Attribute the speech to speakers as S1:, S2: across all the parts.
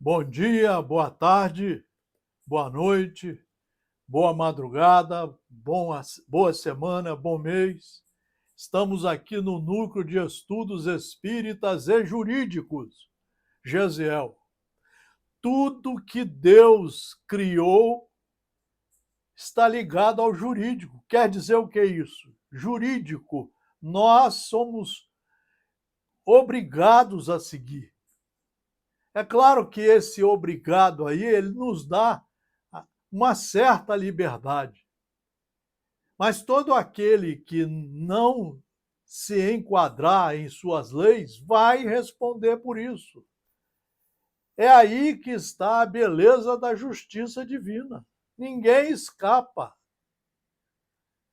S1: Bom dia, boa tarde, boa noite, boa madrugada, boa semana, bom mês. Estamos aqui no Núcleo de Estudos Espíritas e Jurídicos, Gesiel. Tudo que Deus criou está ligado ao jurídico. Quer dizer o que é isso? Jurídico. Nós somos obrigados a seguir. É claro que esse obrigado aí, ele nos dá uma certa liberdade. Mas todo aquele que não se enquadrar em suas leis vai responder por isso. É aí que está a beleza da justiça divina. Ninguém escapa.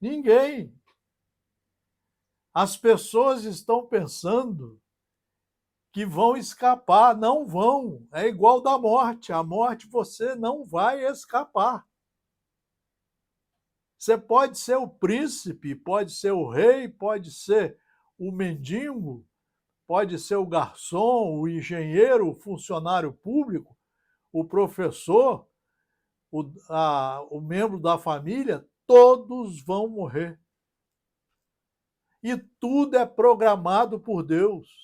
S1: Ninguém. As pessoas estão pensando que vão escapar, não vão. É igual da morte. A morte você não vai escapar. Você pode ser o príncipe, pode ser o rei, pode ser o mendigo, pode ser o garçom, o engenheiro, o funcionário público, o professor, o membro da família, todos vão morrer. E tudo é programado por Deus.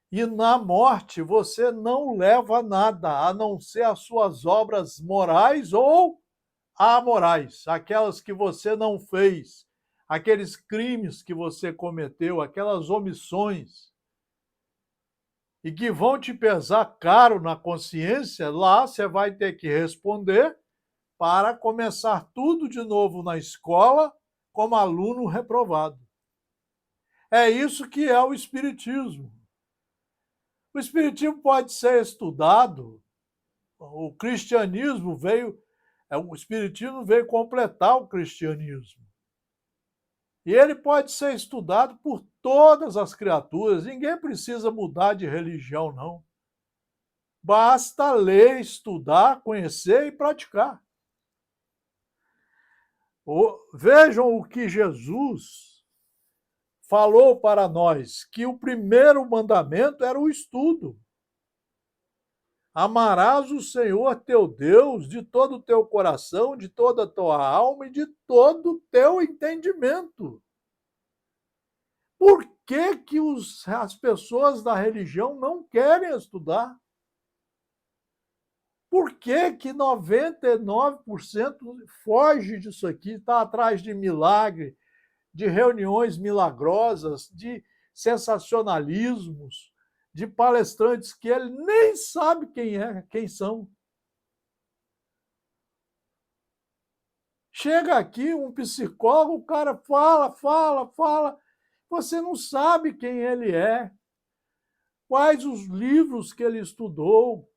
S1: E na morte você não leva nada, a não ser as suas obras morais ou amorais, aquelas que você não fez, aqueles crimes que você cometeu, aquelas omissões, e que vão te pesar caro na consciência. Lá você vai ter que responder para começar tudo de novo na escola como aluno reprovado. É isso que é o Espiritismo. O Espiritismo pode ser estudado, o cristianismo veio, o Espiritismo veio completar o cristianismo. E ele pode ser estudado por todas as criaturas. Ninguém precisa mudar de religião, não. Basta ler, estudar, conhecer e praticar. Vejam o que Jesus falou para nós, que o primeiro mandamento era o estudo. Amarás o Senhor teu Deus de todo o teu coração, de toda a tua alma e de todo o teu entendimento. Por que as pessoas da religião não querem estudar? Por que 99% foge disso aqui, está atrás de milagre, de reuniões milagrosas, de sensacionalismos, de palestrantes que ele nem sabe quem são? Chega aqui um psicólogo, o cara fala, você não sabe quem ele é, quais os livros que ele estudou,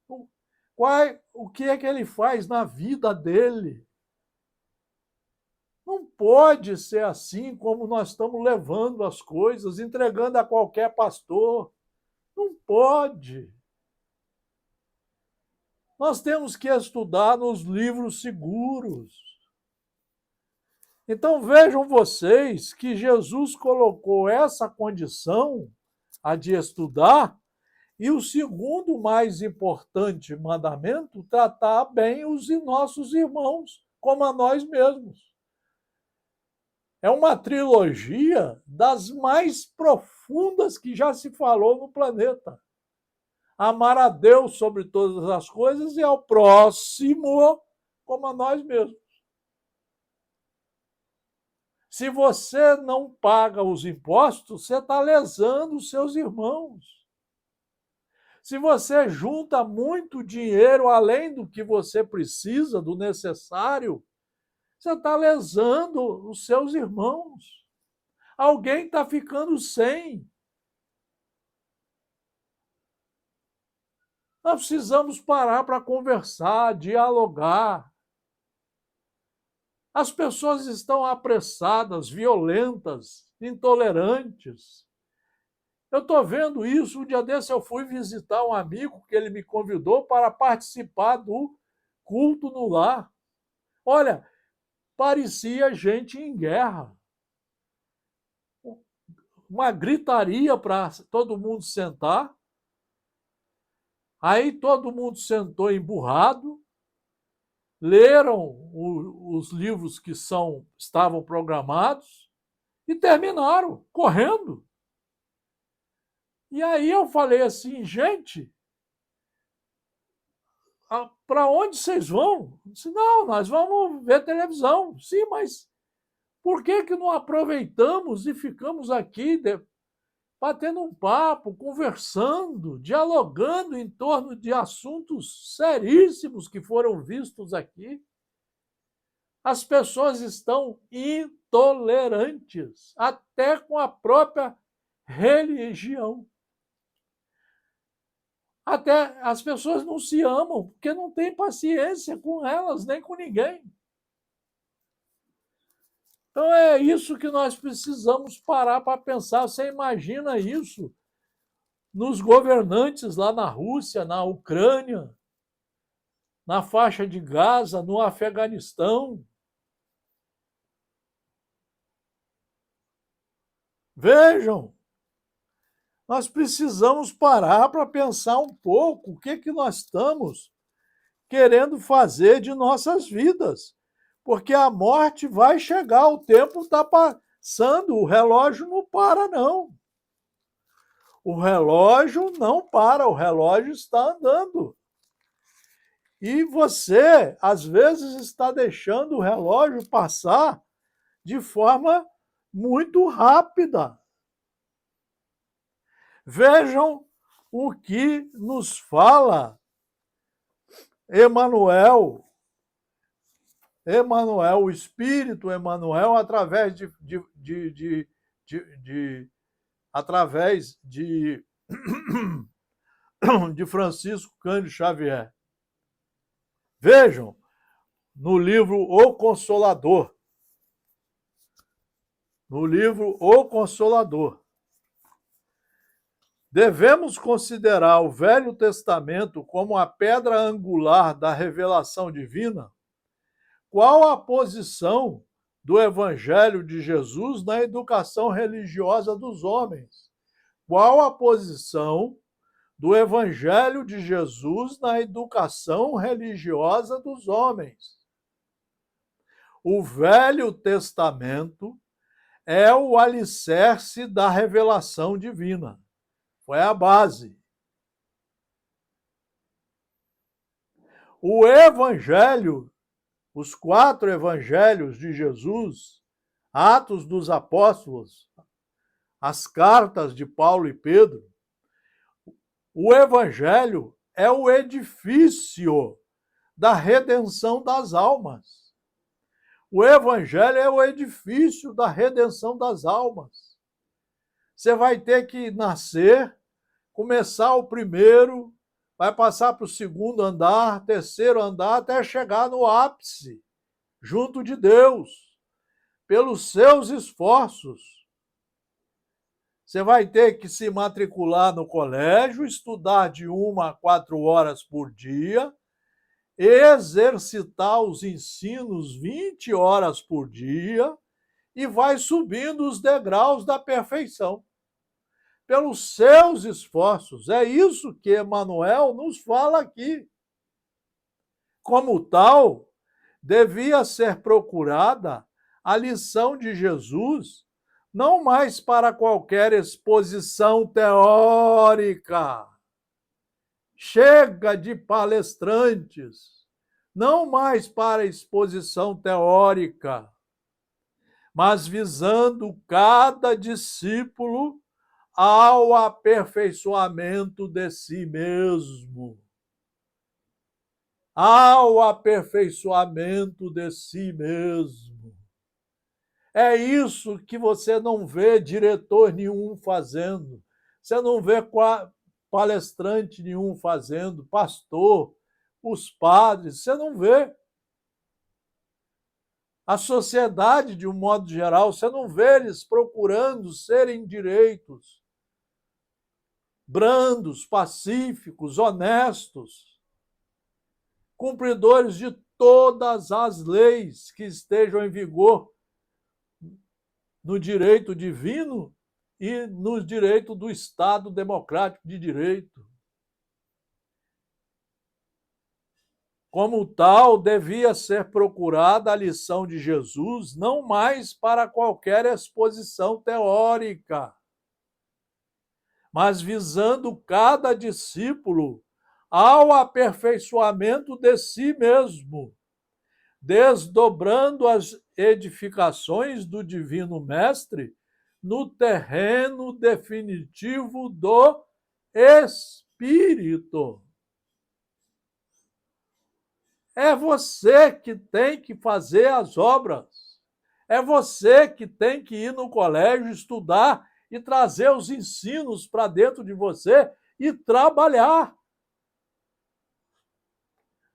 S1: o que é que ele faz na vida dele. Não pode ser assim como nós estamos levando as coisas, entregando a qualquer pastor. Não pode. Nós temos que estudar nos livros seguros. Então vejam vocês que Jesus colocou essa condição, a de estudar, e o segundo mais importante mandamento, tratar bem os nossos irmãos, como a nós mesmos. É uma trilogia das mais profundas que já se falou no planeta. Amar a Deus sobre todas as coisas e ao próximo como a nós mesmos. Se você não paga os impostos, você está lesando os seus irmãos. Se você junta muito dinheiro além do que você precisa, do necessário, você está lesando os seus irmãos. Alguém está ficando sem. Nós precisamos parar para conversar, dialogar. As pessoas estão apressadas, violentas, intolerantes. Eu estou vendo isso. Um dia desse eu fui visitar um amigo que ele me convidou para participar do culto no lar. Olha, parecia gente em guerra. Uma gritaria para todo mundo sentar. Aí todo mundo sentou emburrado, leram os livros que estavam programados e terminaram correndo. E aí eu falei assim, gente, para onde vocês vão? Eu disse, não, nós vamos ver televisão. Sim, mas por que não aproveitamos e ficamos aqui batendo um papo, conversando, dialogando em torno de assuntos seríssimos que foram vistos aqui? As pessoas estão intolerantes, até com a própria religião. Até as pessoas não se amam, porque não tem paciência com elas, nem com ninguém. Então é isso que nós precisamos parar para pensar. Você imagina isso nos governantes lá na Rússia, na Ucrânia, na faixa de Gaza, no Afeganistão. Vejam, nós precisamos parar para pensar um pouco o que nós estamos querendo fazer de nossas vidas. Porque a morte vai chegar, o tempo está passando, o relógio não para, não. O relógio não para, o relógio está andando. E você, às vezes, está deixando o relógio passar de forma muito rápida. Vejam o que nos fala Emmanuel, o Espírito Emmanuel, através através de Francisco Cândido Xavier. Vejam, no livro O Consolador. No livro O Consolador. Devemos considerar o Velho Testamento como a pedra angular da revelação divina? Qual a posição do Evangelho de Jesus na educação religiosa dos homens? Qual a posição do Evangelho de Jesus na educação religiosa dos homens? O Velho Testamento é o alicerce da revelação divina. Foi a base. O Evangelho, os 4 Evangelhos de Jesus, Atos dos Apóstolos, as cartas de Paulo e Pedro, o Evangelho é o edifício da redenção das almas. O Evangelho é o edifício da redenção das almas. Você vai ter que nascer, começar o primeiro, vai passar para o segundo andar, terceiro andar, até chegar no ápice, junto de Deus, pelos seus esforços. Você vai ter que se matricular no colégio, estudar de 1 a 4 horas por dia, exercitar os ensinos 20 horas por dia e vai subindo os degraus da perfeição. Pelos seus esforços. É isso que Emmanuel nos fala aqui. Como tal, devia ser procurada a lição de Jesus, não mais para qualquer exposição teórica. Chega de palestrantes, não mais para exposição teórica, mas visando cada discípulo ao aperfeiçoamento de si mesmo. Ao aperfeiçoamento de si mesmo. É isso que você não vê diretor nenhum fazendo. Você não vê palestrante nenhum fazendo, pastor, os padres, você não vê. A sociedade, de um modo geral, você não vê eles procurando serem direitos, brandos, pacíficos, honestos, cumpridores de todas as leis que estejam em vigor no direito divino e no direito do Estado democrático de direito. Como tal, devia ser procurada a lição de Jesus, não mais para qualquer exposição teórica, mas visando cada discípulo ao aperfeiçoamento de si mesmo, desdobrando as edificações do Divino Mestre no terreno definitivo do Espírito. É você que tem que fazer as obras. É você que tem que ir no colégio, estudar e trazer os ensinos para dentro de você e trabalhar.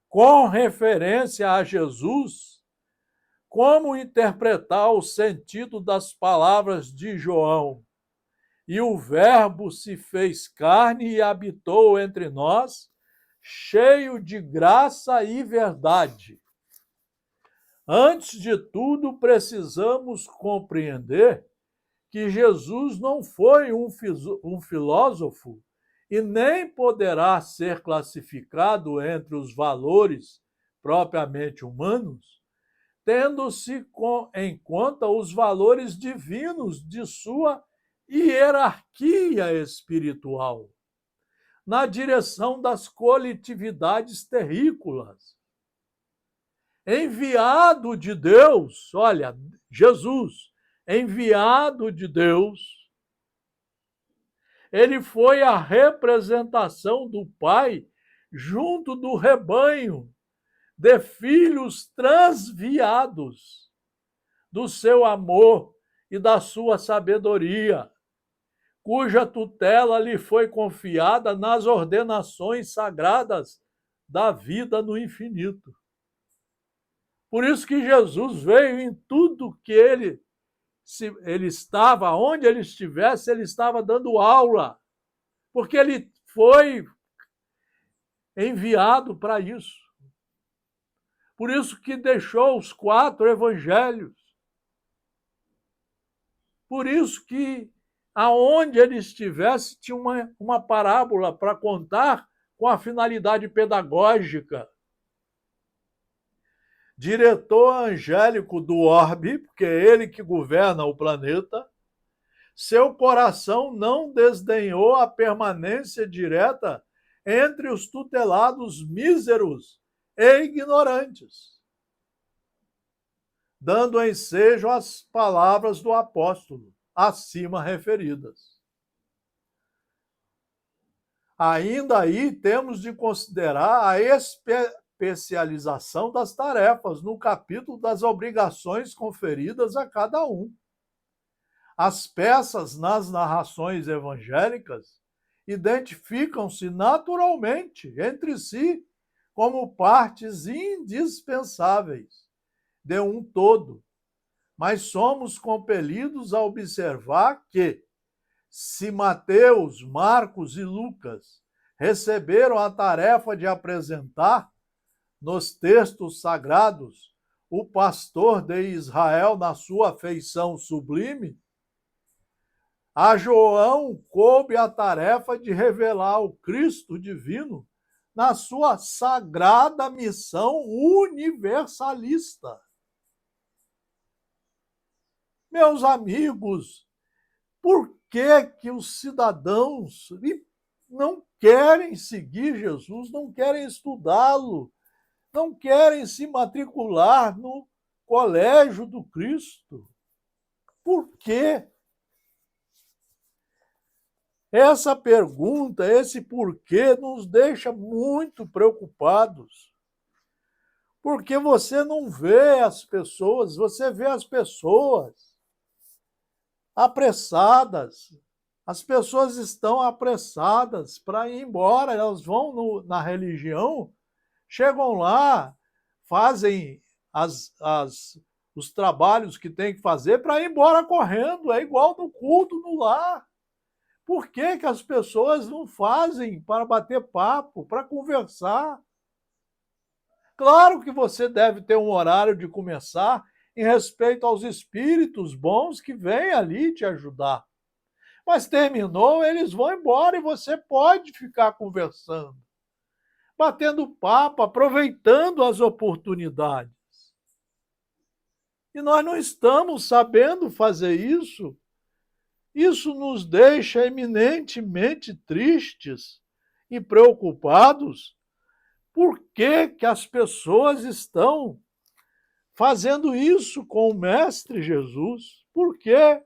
S1: Com referência a Jesus, como interpretar o sentido das palavras de João? E o Verbo se fez carne e habitou entre nós, cheio de graça e verdade. Antes de tudo, precisamos compreender que Jesus não foi um filósofo e nem poderá ser classificado entre os valores propriamente humanos, tendo-se em conta os valores divinos de sua hierarquia espiritual, na direção das coletividades terrícolas. Enviado de Deus, olha, Jesus, enviado de Deus, ele foi a representação do Pai junto do rebanho de filhos transviados do seu amor e da sua sabedoria, cuja tutela lhe foi confiada nas ordenações sagradas da vida no infinito. Por isso que Jesus veio em tudo que ele estava, onde ele estivesse, ele estava dando aula, porque ele foi enviado para isso. Por isso que deixou os 4 evangelhos. Por isso que aonde ele estivesse tinha uma parábola para contar com a finalidade pedagógica. Diretor angélico do orbe, porque é ele que governa o planeta, seu coração não desdenhou a permanência direta entre os tutelados míseros e ignorantes, dando ensejo às palavras do apóstolo, acima referidas. Ainda aí temos de considerar a especialização das tarefas no capítulo das obrigações conferidas a cada um. As peças nas narrações evangélicas identificam-se naturalmente entre si como partes indispensáveis de um todo, mas somos compelidos a observar que, se Mateus, Marcos e Lucas receberam a tarefa de apresentar nos textos sagrados o pastor de Israel na sua feição sublime, a João coube a tarefa de revelar o Cristo divino na sua sagrada missão universalista. Meus amigos, por que os cidadãos não querem seguir Jesus, não querem estudá-lo, não querem se matricular no colégio do Cristo? Por quê? Essa pergunta, esse porquê, nos deixa muito preocupados. Porque você não vê as pessoas, você vê as pessoas apressadas. As pessoas estão apressadas para ir embora, elas vão na religião, chegam lá, fazem os trabalhos que tem que fazer para ir embora correndo, é igual no culto no lar. Por que as pessoas não fazem para bater papo, para conversar? Claro que você deve ter um horário de começar em respeito aos espíritos bons que vêm ali te ajudar. Mas terminou, eles vão embora e você pode ficar conversando. batendo papo, aproveitando as oportunidades. E nós não estamos sabendo fazer isso. Isso nos deixa eminentemente tristes e preocupados. Por que que as pessoas estão fazendo isso com o Mestre Jesus? Por quê?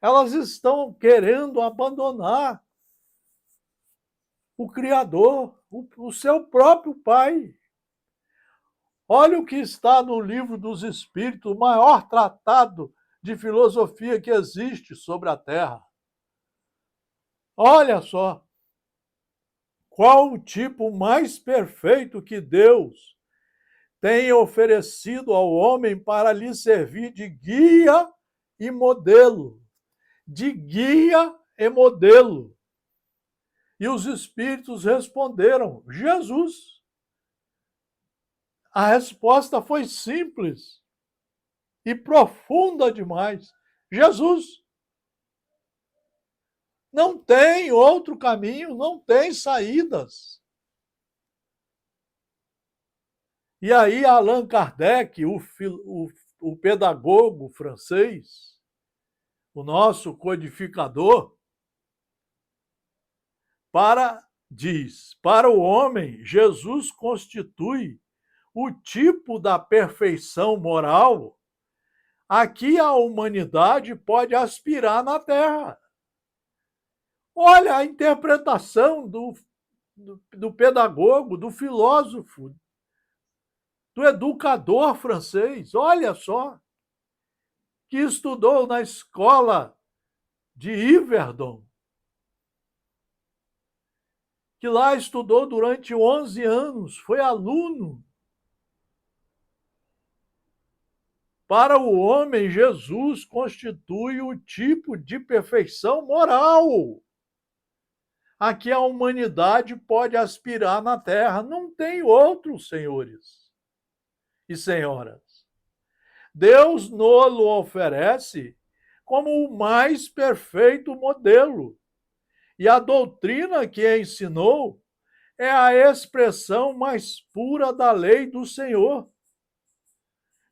S1: Elas estão querendo abandonar o Criador, o seu próprio Pai. Olha o que está no Livro dos Espíritos, o maior tratado de filosofia que existe sobre a Terra. Olha só, qual o tipo mais perfeito que Deus tem oferecido ao homem para lhe servir de guia e modelo. De guia e modelo. E os espíritos responderam: Jesus. A resposta foi simples e profunda demais. Jesus. Não tem outro caminho, não tem saídas. E aí Allan Kardec, o pedagogo francês, o nosso codificador, diz, para o homem, Jesus constitui o tipo da perfeição moral a que a humanidade pode aspirar na Terra. Olha a interpretação do pedagogo, do filósofo, do educador francês, olha só, que estudou na escola de Yverdon, que lá estudou durante 11 anos, foi aluno. Para o homem, Jesus constitui o tipo de perfeição moral a que a humanidade pode aspirar na Terra. Não tem outro, senhores e senhoras. Deus nos oferece como o mais perfeito modelo. E a doutrina que ensinou é a expressão mais pura da lei do Senhor,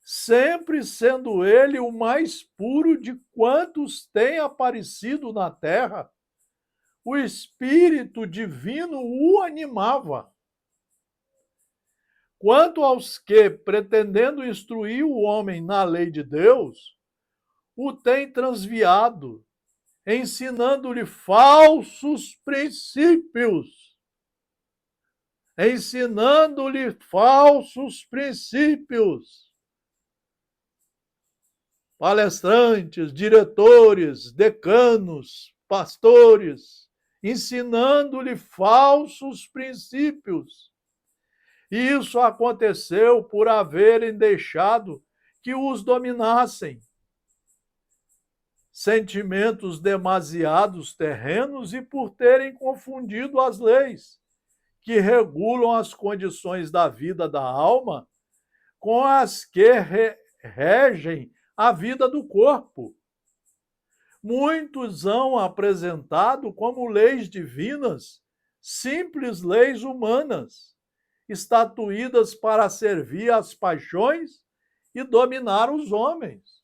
S1: sempre sendo ele o mais puro de quantos têm aparecido na terra. O Espírito Divino o animava. Quanto aos que, pretendendo instruir o homem na lei de Deus, o têm transviado, ensinando-lhe falsos princípios. Ensinando-lhe falsos princípios. Palestrantes, diretores, decanos, pastores, ensinando-lhe falsos princípios. E isso aconteceu por haverem deixado que os dominassem sentimentos demasiados terrenos e por terem confundido as leis que regulam as condições da vida da alma com as que regem a vida do corpo. Muitos hão apresentado como leis divinas simples leis humanas, estatuídas para servir às paixões e dominar os homens.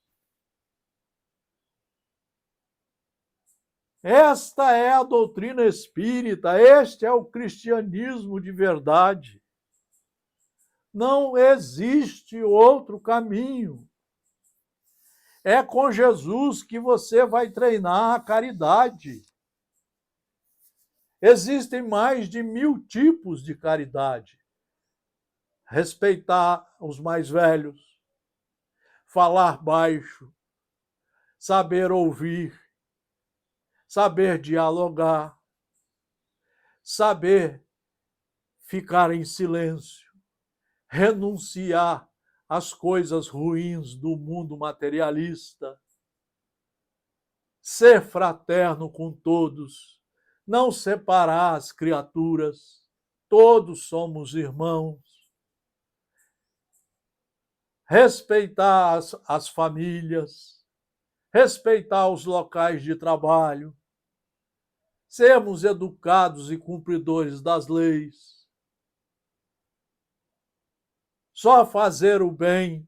S1: Esta é a doutrina espírita, este é o cristianismo de verdade. Não existe outro caminho. É com Jesus que você vai treinar a caridade. Existem mais de 1000 tipos de caridade. Respeitar os mais velhos, falar baixo, saber ouvir, saber dialogar, saber ficar em silêncio, renunciar às coisas ruins do mundo materialista, ser fraterno com todos, não separar as criaturas, todos somos irmãos, respeitar as famílias, respeitar os locais de trabalho, sermos educados e cumpridores das leis, só fazer o bem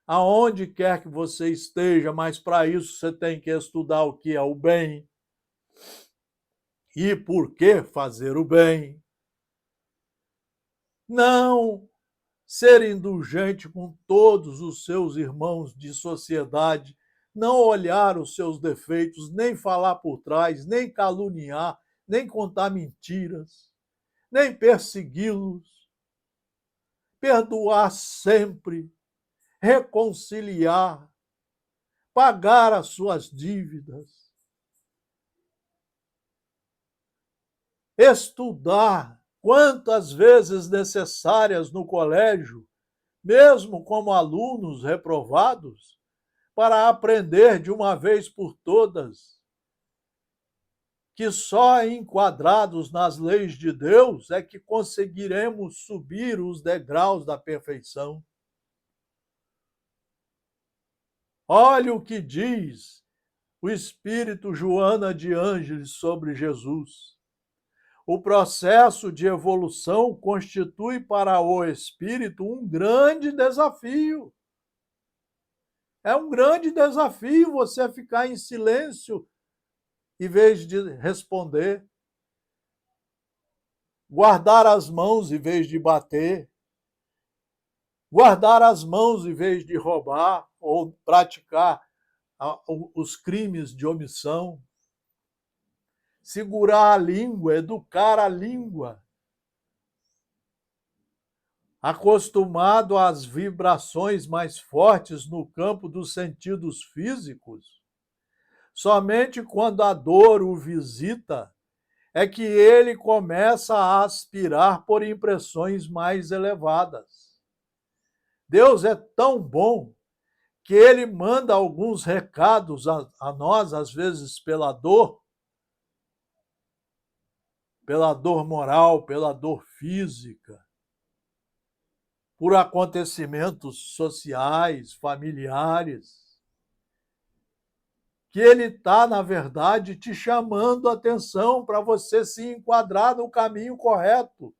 S1: aonde quer que você esteja, mas para isso você tem que estudar o que é o bem e por que fazer o bem. Não ser indulgente com todos os seus irmãos de sociedade, não olhar os seus defeitos, nem falar por trás, nem caluniar, nem contar mentiras, nem persegui-los, perdoar sempre, reconciliar, pagar as suas dívidas, estudar quantas vezes necessárias no colégio, mesmo como alunos reprovados, para aprender de uma vez por todas que só enquadrados nas leis de Deus é que conseguiremos subir os degraus da perfeição. Olha o que diz o Espírito Joana de Ângeles sobre Jesus. O processo de evolução constitui para o espírito um grande desafio. É um grande desafio você ficar em silêncio em vez de responder, guardar as mãos em vez de bater, guardar as mãos em vez de roubar ou praticar os crimes de omissão, segurar a língua, educar a língua, acostumado às vibrações mais fortes no campo dos sentidos físicos. Somente quando a dor o visita é que ele começa a aspirar por impressões mais elevadas. Deus é tão bom que ele manda alguns recados a nós, às vezes pela dor moral, pela dor física, por acontecimentos sociais, familiares, que ele está, na verdade, te chamando a atenção para você se enquadrar no caminho correto,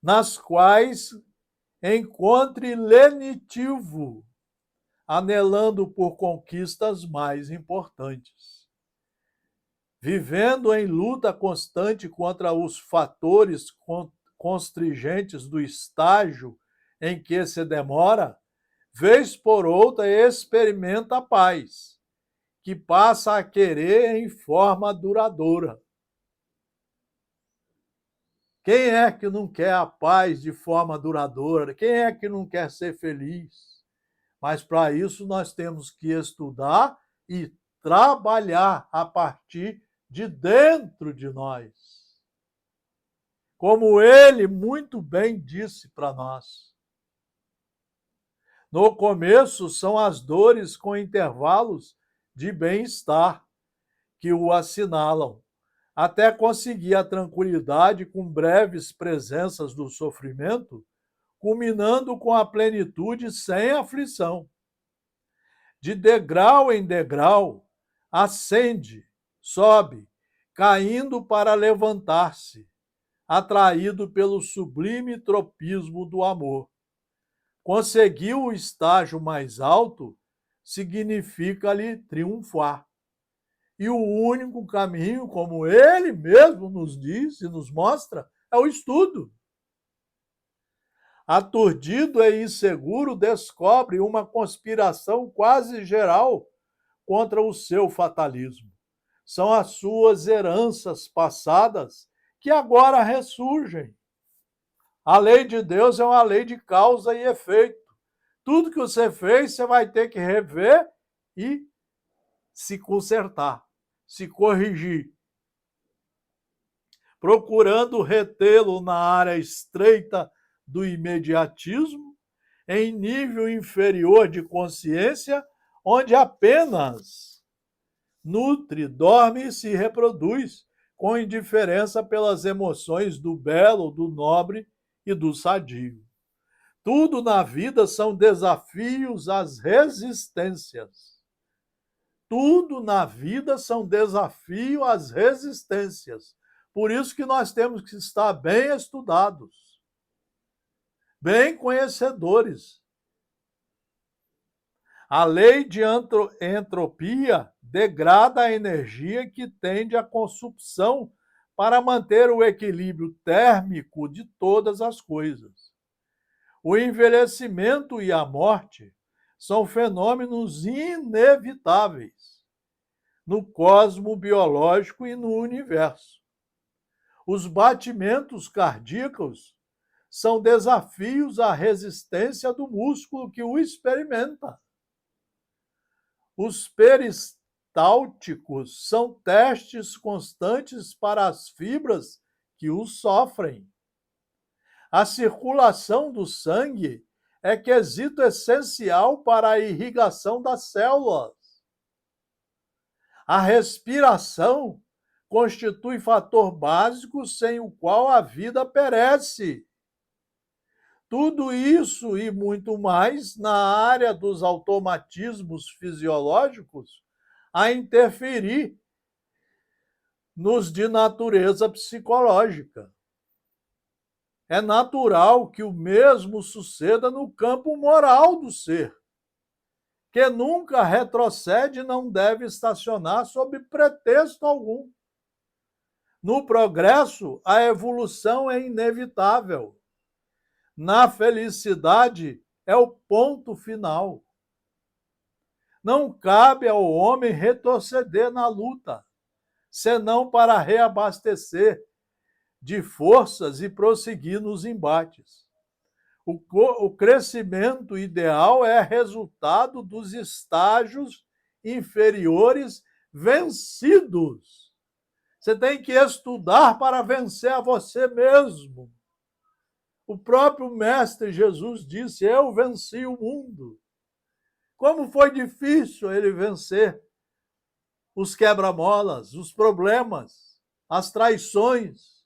S1: nas quais encontre lenitivo, anelando por conquistas mais importantes. Vivendo em luta constante contra os fatores constringentes do estágio em que se demora, vez por outra experimenta a paz, que passa a querer em forma duradoura. Quem é que não quer a paz de forma duradoura? Quem é que não quer ser feliz? Mas para isso nós temos que estudar e trabalhar a partir de dentro de nós. Como ele muito bem disse para nós. No começo são as dores com intervalos de bem-estar que o assinalam, até conseguir a tranquilidade com breves presenças do sofrimento, culminando com a plenitude sem aflição. De degrau em degrau, ascende, sobe, caindo para levantar-se, atraído pelo sublime tropismo do amor. Conseguiu o estágio mais alto, significa-lhe triunfar. E o único caminho, como ele mesmo nos diz e nos mostra, é o estudo. Aturdido e inseguro, descobre uma conspiração quase geral contra o seu fatalismo. São as suas heranças passadas que agora ressurgem. A lei de Deus é uma lei de causa e efeito. Tudo que você fez, você vai ter que rever e se consertar, se corrigir. Procurando retê-lo na área estreita do imediatismo, em nível inferior de consciência, onde apenas nutre, dorme e se reproduz, com indiferença pelas emoções do belo, do nobre e do sadio. Tudo na vida são desafios às resistências. Tudo na vida são desafio às resistências. Por isso que nós temos que estar bem estudados, bem conhecedores. A lei de entropia degrada a energia que tende à consumpção para manter o equilíbrio térmico de todas as coisas. O envelhecimento e a morte são fenômenos inevitáveis no cosmo biológico e no universo. Os batimentos cardíacos são desafios à resistência do músculo que o experimenta. Os peristálticos são testes constantes para as fibras que os sofrem. A circulação do sangue é quesito essencial para a irrigação das células. A respiração constitui fator básico sem o qual a vida perece. Tudo isso e muito mais na área dos automatismos fisiológicos a interferir nos de natureza psicológica. É natural que o mesmo suceda no campo moral do ser, que nunca retrocede e não deve estacionar sob pretexto algum. No progresso, a evolução é inevitável. Na felicidade, é o ponto final. Não cabe ao homem retroceder na luta, senão para reabastecer de forças e prosseguir nos embates. O crescimento ideal é resultado dos estágios inferiores vencidos. Você tem que estudar para vencer a você mesmo. O próprio Mestre Jesus disse: eu venci o mundo. Como foi difícil ele vencer os quebra-molas, os problemas, as traições.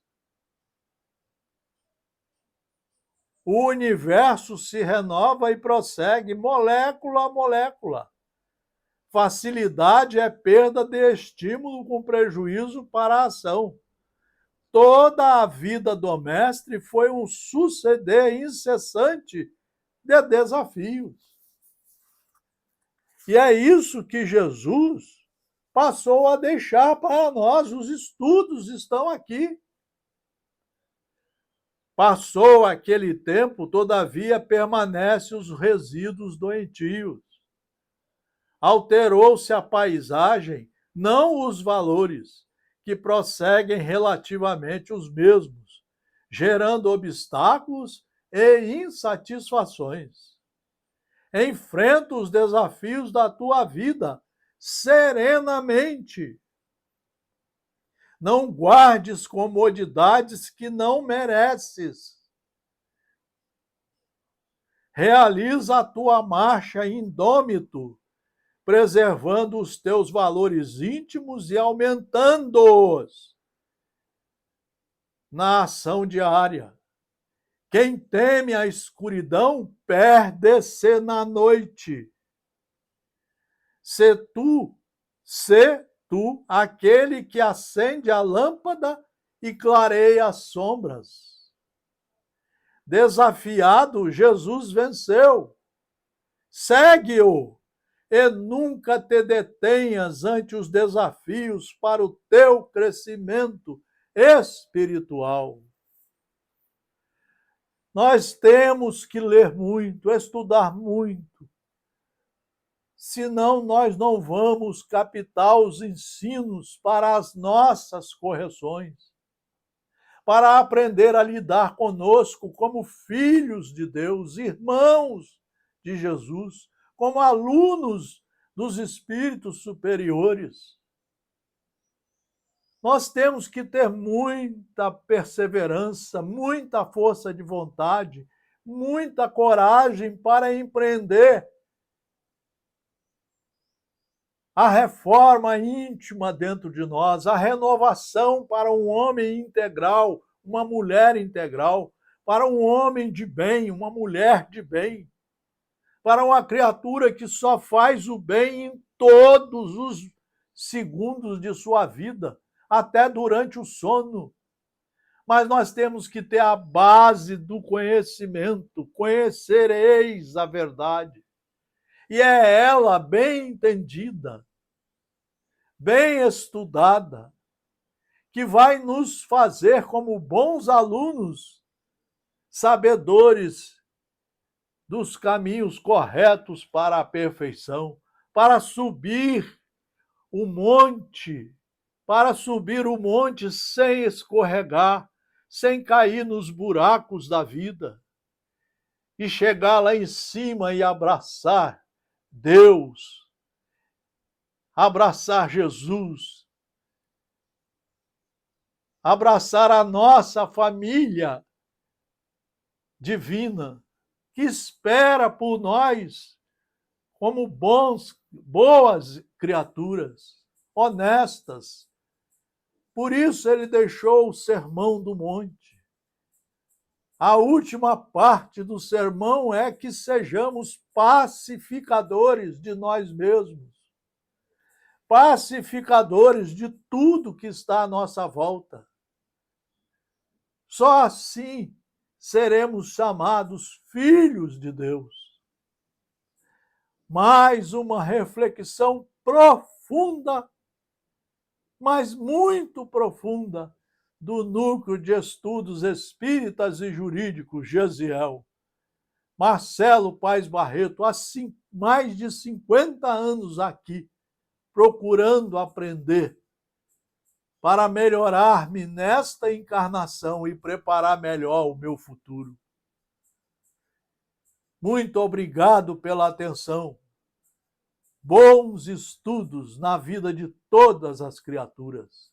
S1: O universo se renova e prossegue molécula a molécula. Facilidade é perda de estímulo com prejuízo para a ação. Toda a vida do mestre foi um suceder incessante de desafios. E é isso que Jesus passou a deixar para nós. Os estudos estão aqui. Passou aquele tempo, todavia permanecem os resíduos doentios. Alterou-se a paisagem, não os valores, que prosseguem relativamente os mesmos, gerando obstáculos e insatisfações. Enfrenta os desafios da tua vida serenamente. Não guardes comodidades que não mereces. Realiza a tua marcha indômito, preservando os teus valores íntimos e aumentando-os na ação diária. Quem teme a escuridão, perde-se na noite. Se tu aquele que acende a lâmpada e clareia as sombras. Desafiado, Jesus venceu. Segue-o e nunca te detenhas ante os desafios para o teu crescimento espiritual. Nós temos que ler muito, estudar muito. Senão nós não vamos captar os ensinos para as nossas correções, para aprender a lidar conosco como filhos de Deus, irmãos de Jesus, como alunos dos espíritos superiores. Nós temos que ter muita perseverança, muita força de vontade, muita coragem para empreender a reforma íntima dentro de nós, a renovação para um homem integral, uma mulher integral, para um homem de bem, uma mulher de bem, para uma criatura que só faz o bem em todos os segundos de sua vida, até durante o sono. Mas nós temos que ter a base do conhecimento, conhecereis a verdade. E é ela bem entendida, bem estudada, que vai nos fazer, como bons alunos, sabedores dos caminhos corretos para a perfeição, para subir o monte, sem escorregar, sem cair nos buracos da vida e chegar lá em cima e abraçar Deus, abraçar Jesus, abraçar a nossa família divina, que espera por nós como boas criaturas, honestas. Por isso ele deixou o Sermão do Monte. A última parte do sermão é que sejamos pacificadores de nós mesmos, pacificadores de tudo que está à nossa volta. Só assim seremos chamados filhos de Deus. Mais uma reflexão profunda, mas muito profunda, do Núcleo de Estudos Espíritas e Jurídicos, Gesiel. Marcelo Paes Barreto, há mais de 50 anos aqui, procurando aprender para melhorar-me nesta encarnação e preparar melhor o meu futuro. Muito obrigado pela atenção. Bons estudos na vida de todas as criaturas.